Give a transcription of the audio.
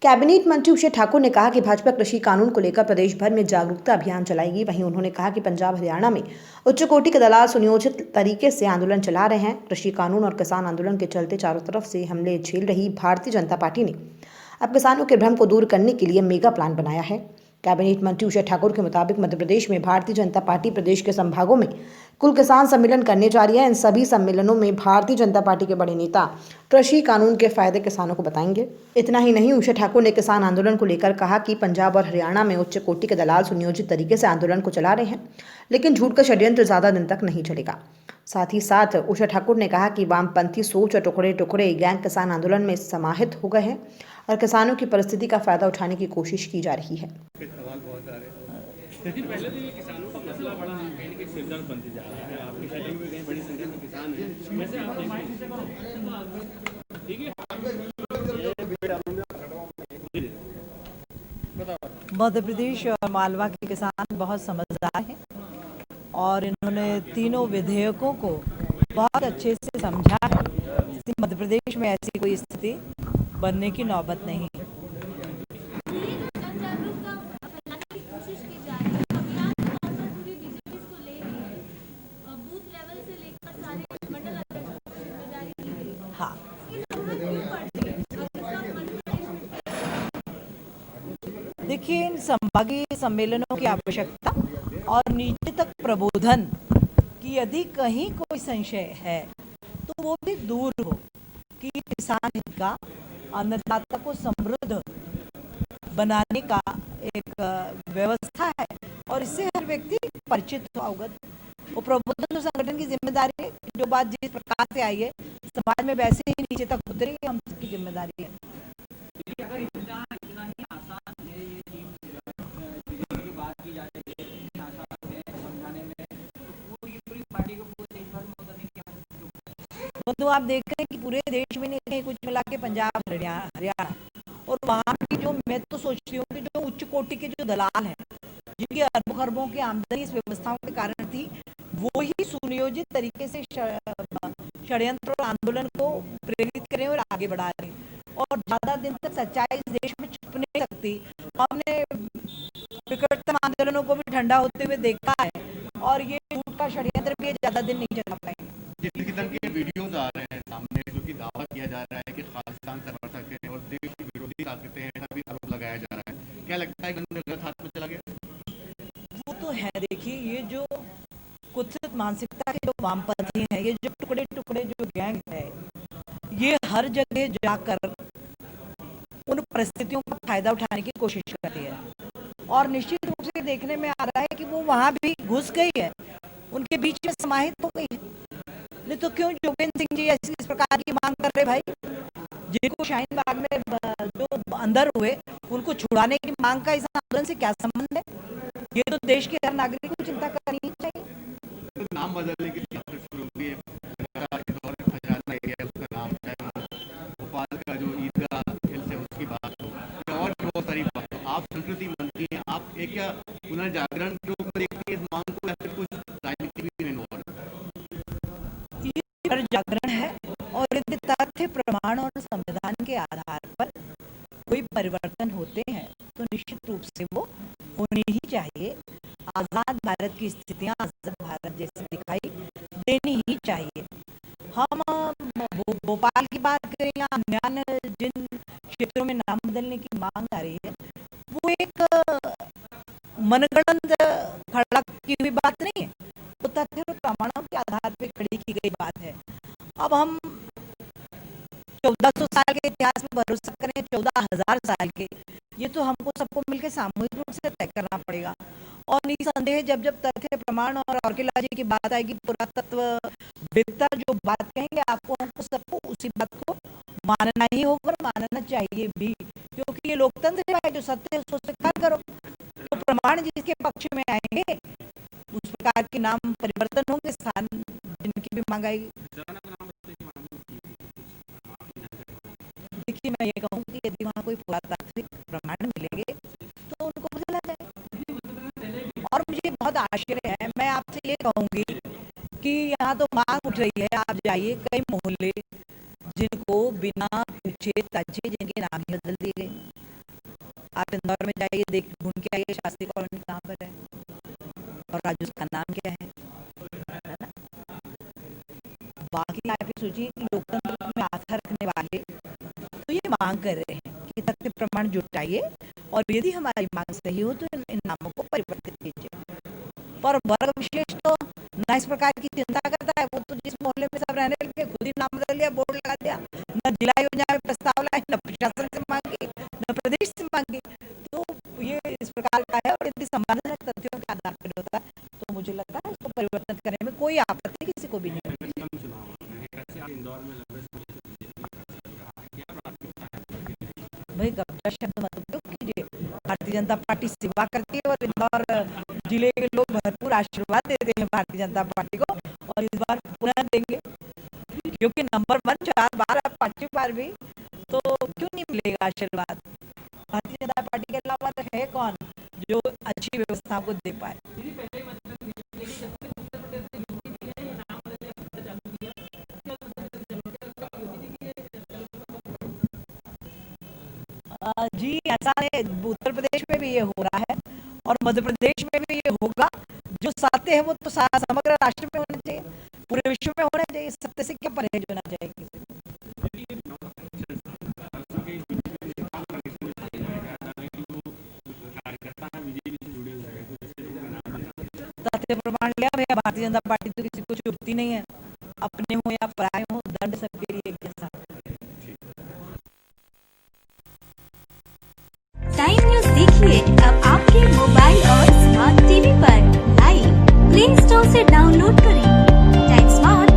Cabinet मंत्री उषा ठाकुर ने कहा कि भाजपा कृषि कानून को लेकर प्रदेश भर में जागरूकता अभियान चलाएगी। वहीं उन्होंने कहा कि पंजाब हरियाणा में उच्च कोटि के दलाल सुनियोजित तरीके से आंदोलन चला रहे हैं। कृषि कानून और किसान आंदोलन के चलते चारों तरफ से हमले झेल रही भारतीय जनता पार्टी ने अब किसानों के भ्रम को दूर करने के लिए मेगा प्लान बनाया है। कैबिनेट मंत्री उषा ठाकुर के मुताबिक मध्य प्रदेश में भारतीय जनता पार्टी प्रदेश के संभागों में कुल किसान सम्मेलन करने जा रही है। इन सभी सम्मेलनों में भारतीय जनता पार्टी के बड़े नेता कृषि कानून के फायदे किसानों को बताएंगे। इतना ही नहीं, उषा ठाकुर ने किसान आंदोलन को लेकर कहा कि पंजाब और हरियाणा में उच्च कोटि के दलाल सुनियोजित तरीके से आंदोलन को चला रहे हैं, लेकिन झूठ का षड्यंत्र ज्यादा दिन तक नहीं चलेगा। साथ ही साथ उषा ठाकुर ने कहा कि वामपंथी सोच और टुकड़े टुकड़े गैंग किसान आंदोलन में समाहित हो गए हैं और किसानों की परिस्थिति का फायदा उठाने की कोशिश की जा रही है। पहले तो ये किसानों का मसला बड़ा कहीं ना सिरदर्द बनते जा रहा है। आपकी शहर में कहीं बड़ी संख्या में किसान हैं। वैसे आप ठीक है। मध्य प्रदेश और मालवा के किसान बहुत समझदार हैं और इन्होंने तीनों विधेयकों को बहुत अच्छे से समझा है। मध्य प्रदेश में ऐसी कोई स्थिति बनने की नौबत नहीं। हाँ, देखिए, इन संभागीय सम्मेलनों की आवश्यकता और नीचे तक प्रबोधन कि यदि कहीं कोई संशय है तो वो भी दूर हो कि किसान हित का, अन्नदाता को समृद्ध बनाने का एक व्यवस्था है और इससे हर व्यक्ति परिचित हो, अवगत। वो प्रबोधन तो संगठन की जिम्मेदारी है। जो बात जिस प्रकार से आई है समाज में वैसे ही नीचे तक उतरेगी, हम सबकी जिम्मेदारी है। तो आप देख रहे हैं कि पूरे देश में नहीं, कुछ मिला के पंजाब हरियाणा और वहाँ की जो, मैं तो सोचती हूँ कि जो उच्च कोटि के जो दलाल हैं जिनके अरबों खरबों की आमदनी इस व्यवस्थाओं के कारण थी, वो ही सुनियोजित तरीके से षड्यंत्र और आंदोलन को प्रेरित करें और आगे बढ़ा रहे और ज्यादा दिन तक सच्चाई इस देश में छुप नहीं सकती। हमने विकटतम आंदोलनों को भी ठंडा होते हुए देखा है और ये झूठ का षड्यंत्र भी ज्यादा दिन नहीं चला पाएंगे। जिस किस्म के वीडियोज आ रहे हैं सामने, जो कि दावा किया जा रहा है कि खालिस्तान समर्थक हैं और देश की विरोधी ताकतें हैं, ऐसा भी आरोप लगाया जा रहा है। क्या लगता है कि गलत हाथ में चला गया? वो तो है। देखिए, ये जो कुत्सित मानसिकता के जो वामपंथी हैं, ये जो टुकड़े टुकड़े जो गैंग है, ये हर जगह जाकर उन परिस्थितियों का फायदा उठाने की कोशिश करती है और निश्चित रूप से देखने में आ रहा है कि वो वहां भी घुस गई है, उनके बीच में समाहित हो गई है। नहीं तो क्यों जोगेंद्र सिंह जी ऐसी इस प्रकार की मांग कर रहे भाई? जिनको शाहीन बाग में जो अंदर हुए उनको छुड़ाने की मांग का इस आंदोलन से क्या संबंध है? ये तो देश के हर नागरिक को चिंता करनी चाहिए। तो नाम बदलने की शुरू हुई है, खजाना एरिया उसका नाम, भोपाल का जो ईदगाह हिल्स है उसकी बात हो और बहुत सारी बात हो। आप संस्कृति मंत्री हैं, आप एक पुनर्जागरण के रूप में देखती है इस मांग को या फिर कुछ राजनीति भी नहीं हो रहा? ये जागरण है और यदि तथ्य, प्रमाण और संविधान के आधार पर कोई परिवर्तन होते हैं तो निश्चित रूप से वो होनी ही चाहिए। आजाद भारत की स्थितियां आजाद भारत जैसी दिखाई देनी ही चाहिए। हम भोपाल की बात करें या अन्य जिन क्षेत्रों में नाम बदलने की मांग आ रही है, वो एक मनगढ़ंत खड़ा की हुई बात नहीं है, वो तथ्य और प्रमाणों के आधार पर खड़ी की गई बात है। अब हम 1400 साल के इतिहास में भरोसा करें, 14,000 साल के, ये तो हमको सबको मिलकर सामूहिक रूप से तय करना पड़ेगा। और निसंदेह जब जब तथ्य, प्रमाण और आर्कियोलॉजी की बात आएगी, पुरातत्ववेत्ता जो बात कहेंगे, आपको हमको सबको उसी बात को मानना ही होगा, मानना चाहिए भी, क्योंकि ये लोकतंत्र है। जो सत्य है उसको स्वीकार करो। तो प्रमाण जिसके पक्ष में आएंगे उस प्रकार के नाम परिवर्तन होंगे, स्थान जिनकी भी मांग आएगी। देखिए, मैं ये कहूँ कि यदि वहाँ कोई पुरातात्विक प्रमाण मिलेंगे तो उनको बदला जाए। और मुझे बहुत आश्चर्य है, मैं आपसे ये कहूँगी कि यहाँ तो मांग उठ रही है, आप जाइए कई मोहल्ले जिनको बिना पूछे ताजे जिनके नाम ही बदल दिए गए। आप इंदौर में जाइए, देख ढूंढ के आइए शास्त्री कॉलोनी कहाँ पर है और आज उसका नाम क्या है ना। बाकी आप ये सोचिए कि लोकतंत्र में आस्था रखने वाले तो ये मांग कर रहे हैं कि तथ्य प्रमाण जुटाइए और यदि हमारी मांग सही हो तो इन नामों को परिवर्तित कीजिए। पर वर्ग विशेष तो न इस प्रकार की चिंता करता है, वो तो जिस मोहल्ले में सब रहने लगे खुद ही नाम बदल दिया, बोर्ड लगा दिया, न जिला योजना में प्रस्ताव लाए, न प्रशासन से मांगे, न प्रदेश से मांगे। तो ये इस प्रकार का है और यदि संबंधित तथ्यों के आधार पर होता है तो मुझे लगता है इसको परिवर्तन करने में कोई आपत्ति किसी को भी नहीं होगी। भाई कब्जा शब्द मत उपयोग कीजिए। भारतीय जनता पार्टी सेवा करती है और इंदौर जिले के लोग भरपूर आशीर्वाद देते हैं भारतीय जनता पार्टी को और इस बार पुनः देंगे, क्योंकि नंबर 1 4 बार 5वीं बार भी तो क्यों नहीं मिलेगा आशीर्वाद। भारतीय जनता पार्टी के अलावा तो है कौन जो अच्छी व्यवस्था को दे पाए। जी ऐसा है, उत्तर प्रदेश में भी ये हो रहा है और मध्य प्रदेश में भी ये होगा। जो सत्य है वो तो समग्र राष्ट्र में होना चाहिए, पूरे विश्व में होना चाहिए। सत्य से क्या परहेज होना चाहिए किसी को। तथ्य प्रमाण लिया भैया, भारतीय जनता पार्टी तो किसी को छूटती नहीं है, अपने हो या पराये हो, दंड सबके लिए एक जैसा। टाइम न्यूज देखिए अब आपके मोबाइल और स्मार्ट टीवी पर लाइव प्ले स्टोर से डाउनलोड करें टाइम स्मार्ट।